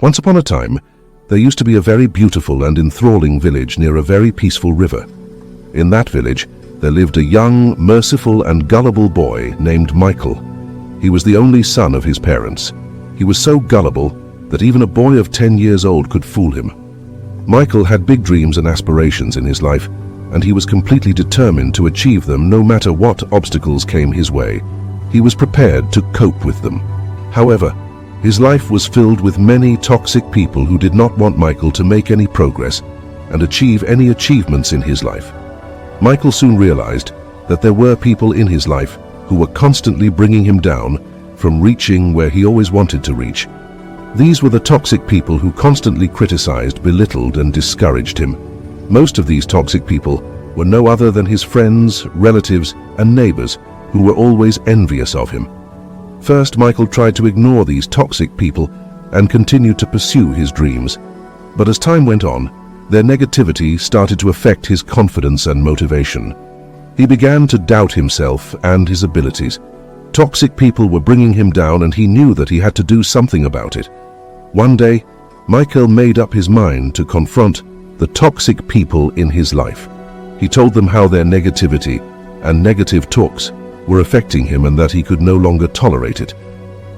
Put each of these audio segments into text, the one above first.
Once upon a time, there used to be a very beautiful and enthralling village near a very peaceful river. In that village, there lived a young, merciful and gullible boy named Michael. He was the only son of his parents. He was so gullible that even a boy of 10 years old could fool him. Michael had big dreams and aspirations in his life, and he was completely determined to achieve them no matter what obstacles came his way. He was prepared to cope with them. However, his life was filled with many toxic people who did not want Michael to make any progress and achieve any achievements in his life. Michael soon realized that there were people in his life who were constantly bringing him down from reaching where he always wanted to reach. These were the toxic people who constantly criticized, belittled, and discouraged him. Most of these toxic people were no other than his friends, relatives, and neighbors who were always envious of him. First, Michael tried to ignore these toxic people and continued to pursue his dreams. But as time went on, their negativity started to affect his confidence and motivation. He began to doubt himself and his abilities. Toxic people were bringing him down, and he knew that he had to do something about it. One day, Michael made up his mind to confront the toxic people in his life. He told them how their negativity and negative talks were affecting him and that he could no longer tolerate it.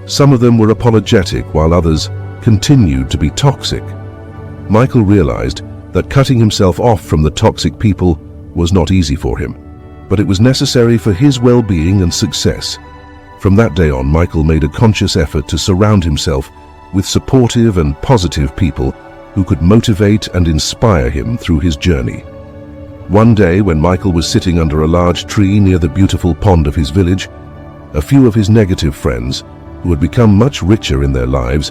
Some of them were apologetic while others continued to be toxic. Michael realized that cutting himself off from the toxic people was not easy for him, but it was necessary for his well-being and success. From that day on, Michael made a conscious effort to surround himself with supportive and positive people who could motivate and inspire him through his journey. One day, when Michael was sitting under a large tree near the beautiful pond of his village, a few of his negative friends, who had become much richer in their lives,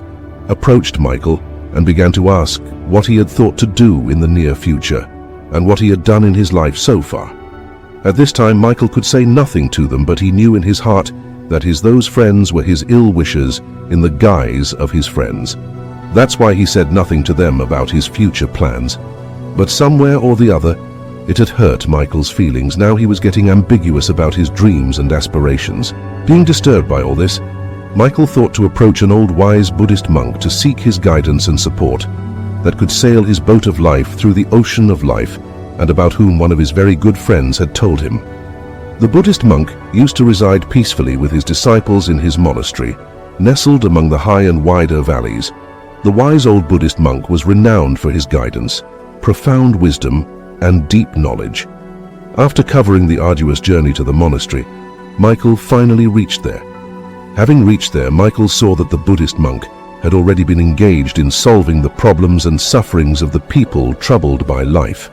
approached Michael and began to ask what he had thought to do in the near future and what he had done in his life so far. At this time, Michael could say nothing to them, but he knew in his heart that those friends were his ill wishers in the guise of his friends. That's why he said nothing to them about his future plans. But somewhere or the other, it had hurt Michael's feelings. Now he was getting ambiguous about his dreams and aspirations. Being disturbed by all this, Michael thought to approach an old wise Buddhist monk to seek his guidance and support that could sail his boat of life through the ocean of life, and about whom one of his very good friends had told him. The Buddhist monk used to reside peacefully with his disciples in his monastery, nestled among the high and wider valleys. The wise old Buddhist monk was renowned for his guidance, profound wisdom, and deep knowledge. After covering the arduous journey to the monastery, Michael finally reached there. Having reached there, Michael saw that the Buddhist monk had already been engaged in solving the problems and sufferings of the people troubled by life.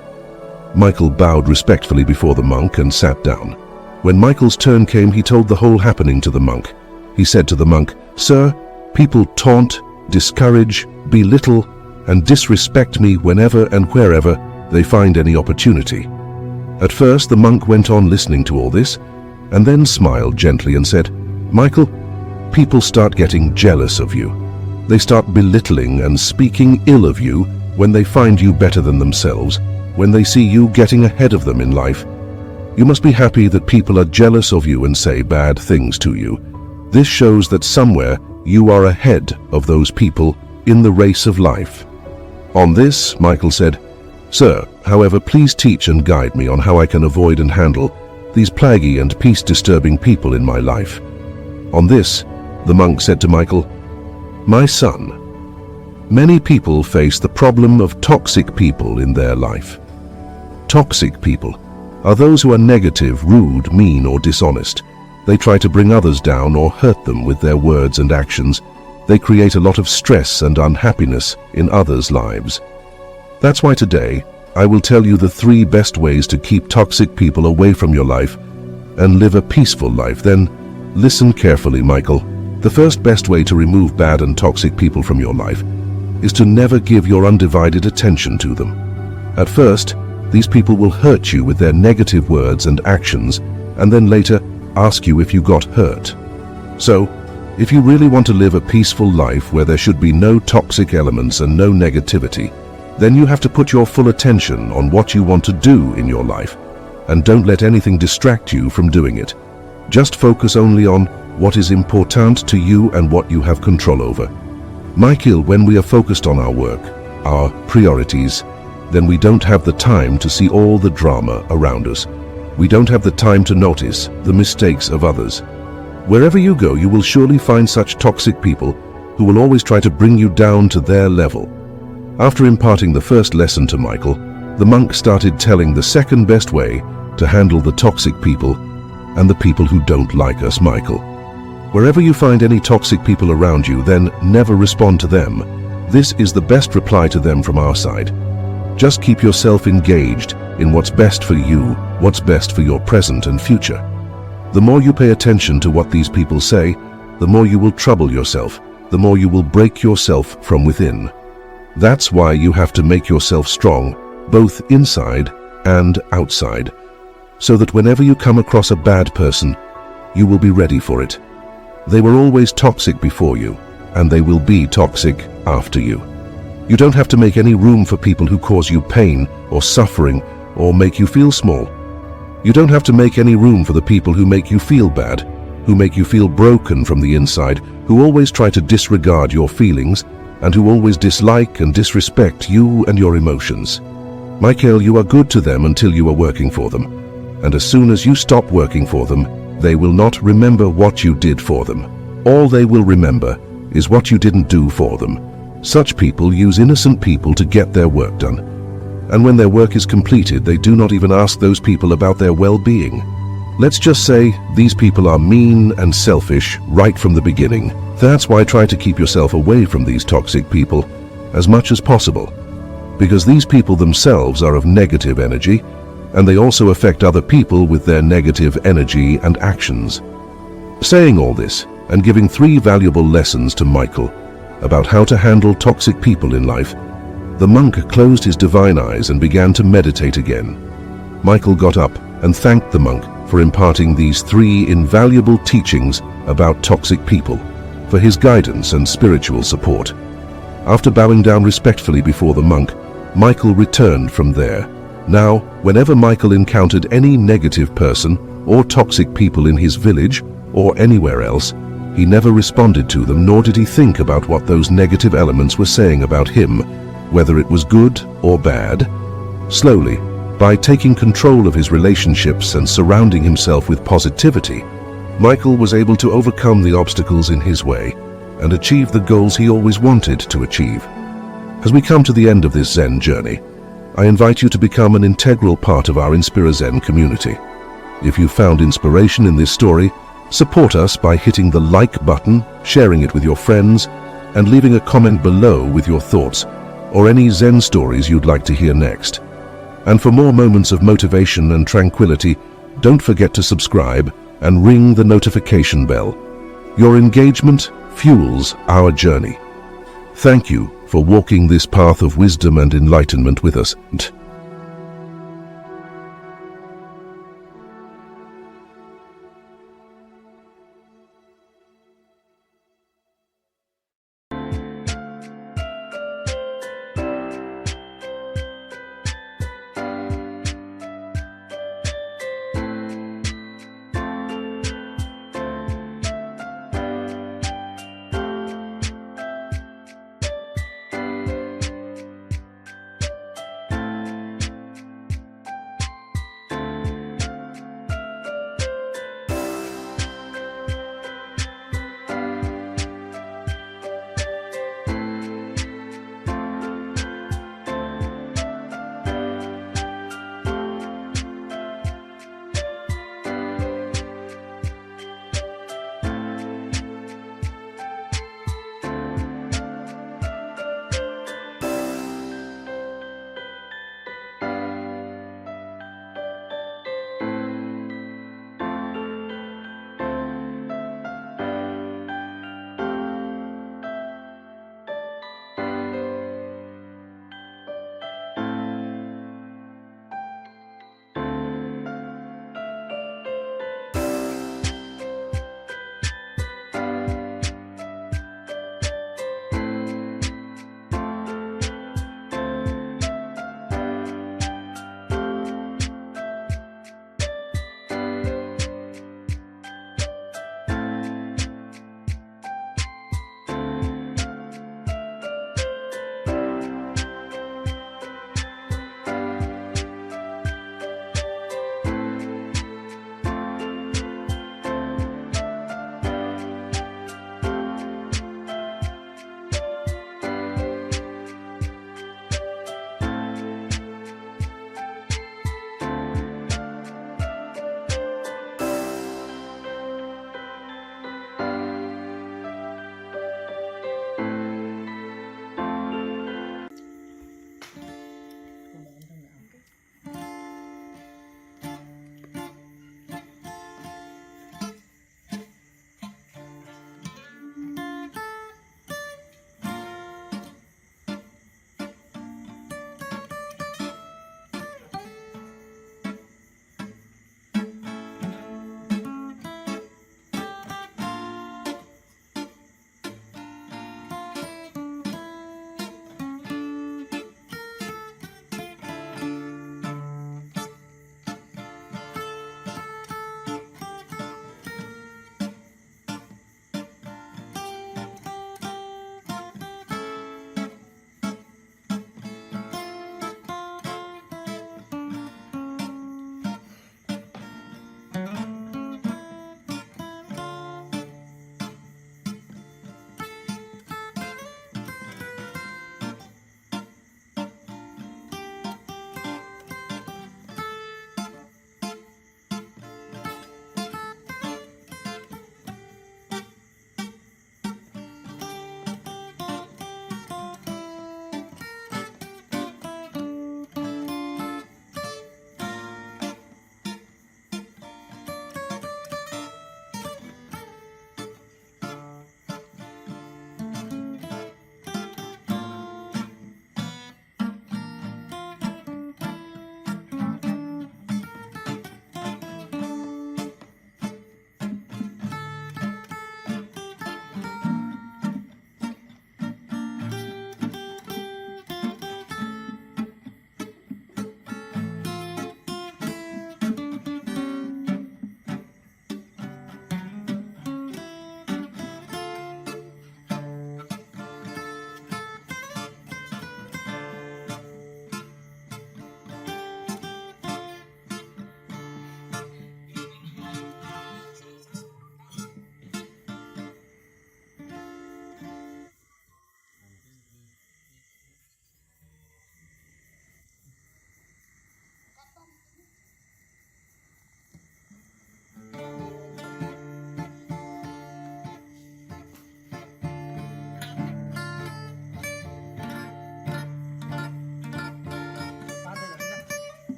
Michael bowed respectfully before the monk and sat down. When Michael's turn came, he told the whole happening to the monk. He said to the monk, "Sir, people taunt, discourage, belittle, and disrespect me whenever and wherever they find any opportunity." At first, the monk went on listening to all this, and then smiled gently and said, "Michael, people start getting jealous of you. They start belittling and speaking ill of you when they find you better than themselves, when they see you getting ahead of them in life. You must be happy that people are jealous of you and say bad things to you. This shows that somewhere you are ahead of those people in the race of life." On this, Michael said, "Sir, however, please teach and guide me on how I can avoid and handle these plaguey and peace-disturbing people in my life." On this, the monk said to Michael, "My son, many people face the problem of toxic people in their life. Toxic people are those who are negative, rude, mean, or dishonest. They try to bring others down or hurt them with their words and actions. They create a lot of stress and unhappiness in others' lives. That's why today, I will tell you the 3 best ways to keep toxic people away from your life and live a peaceful life." Then, listen carefully, Michael. The first best way to remove bad and toxic people from your life is to never give your undivided attention to them. At first, these people will hurt you with their negative words and actions, and then later ask you if you got hurt. So, if you really want to live a peaceful life where there should be no toxic elements and no negativity, then you have to put your full attention on what you want to do in your life, and don't let anything distract you from doing it. Just focus only on what is important to you and what you have control over. Michael, when we are focused on our work, our priorities, then we don't have the time to see all the drama around us. We don't have the time to notice the mistakes of others. Wherever you go, you will surely find such toxic people who will always try to bring you down to their level. After imparting the first lesson to Michael, the monk started telling the second best way to handle the toxic people and the people who don't like us. Michael, wherever you find any toxic people around you, then never respond to them. This is the best reply to them from our side. Just keep yourself engaged in what's best for you, what's best for your present and future. The more you pay attention to what these people say, the more you will trouble yourself, the more you will break yourself from within. That's why you have to make yourself strong, both inside and outside, so that whenever you come across a bad person, you will be ready for it. They were always toxic before you, and they will be toxic after you. You don't have to make any room for people who cause you pain or suffering or make you feel small. You don't have to make any room for the people who make you feel bad, who make you feel broken from the inside, who always try to disregard your feelings, and who always dislike and disrespect you and your emotions. Michael, you are good to them until you are working for them. And as soon as you stop working for them, they will not remember what you did for them. All they will remember is what you didn't do for them. Such people use innocent people to get their work done. And when their work is completed, they do not even ask those people about their well-being. Let's just say these people are mean and selfish right from the beginning. That's why try to keep yourself away from these toxic people as much as possible, because these people themselves are of negative energy, and they also affect other people with their negative energy and actions. Saying all this and giving 3 valuable lessons to Michael about how to handle toxic people in life, the monk closed his divine eyes and began to meditate again. Michael got up and thanked the monk for imparting these 3 invaluable teachings about toxic people, for his guidance and spiritual support. After bowing down respectfully before the monk, Michael returned from there. Now, whenever Michael encountered any negative person or toxic people in his village or anywhere else, he never responded to them, nor did he think about what those negative elements were saying about him, whether it was good or bad. Slowly, by taking control of his relationships and surrounding himself with positivity, Michael was able to overcome the obstacles in his way and achieve the goals he always wanted to achieve. As we come to the end of this Zen journey, I invite you to become an integral part of our Inspira Zen community. If you found inspiration in this story, support us by hitting the like button, sharing it with your friends, and leaving a comment below with your thoughts or any Zen stories you'd like to hear next. And for more moments of motivation and tranquility, don't forget to subscribe and ring the notification bell. Your engagement fuels our journey. Thank you for walking this path of wisdom and enlightenment with us.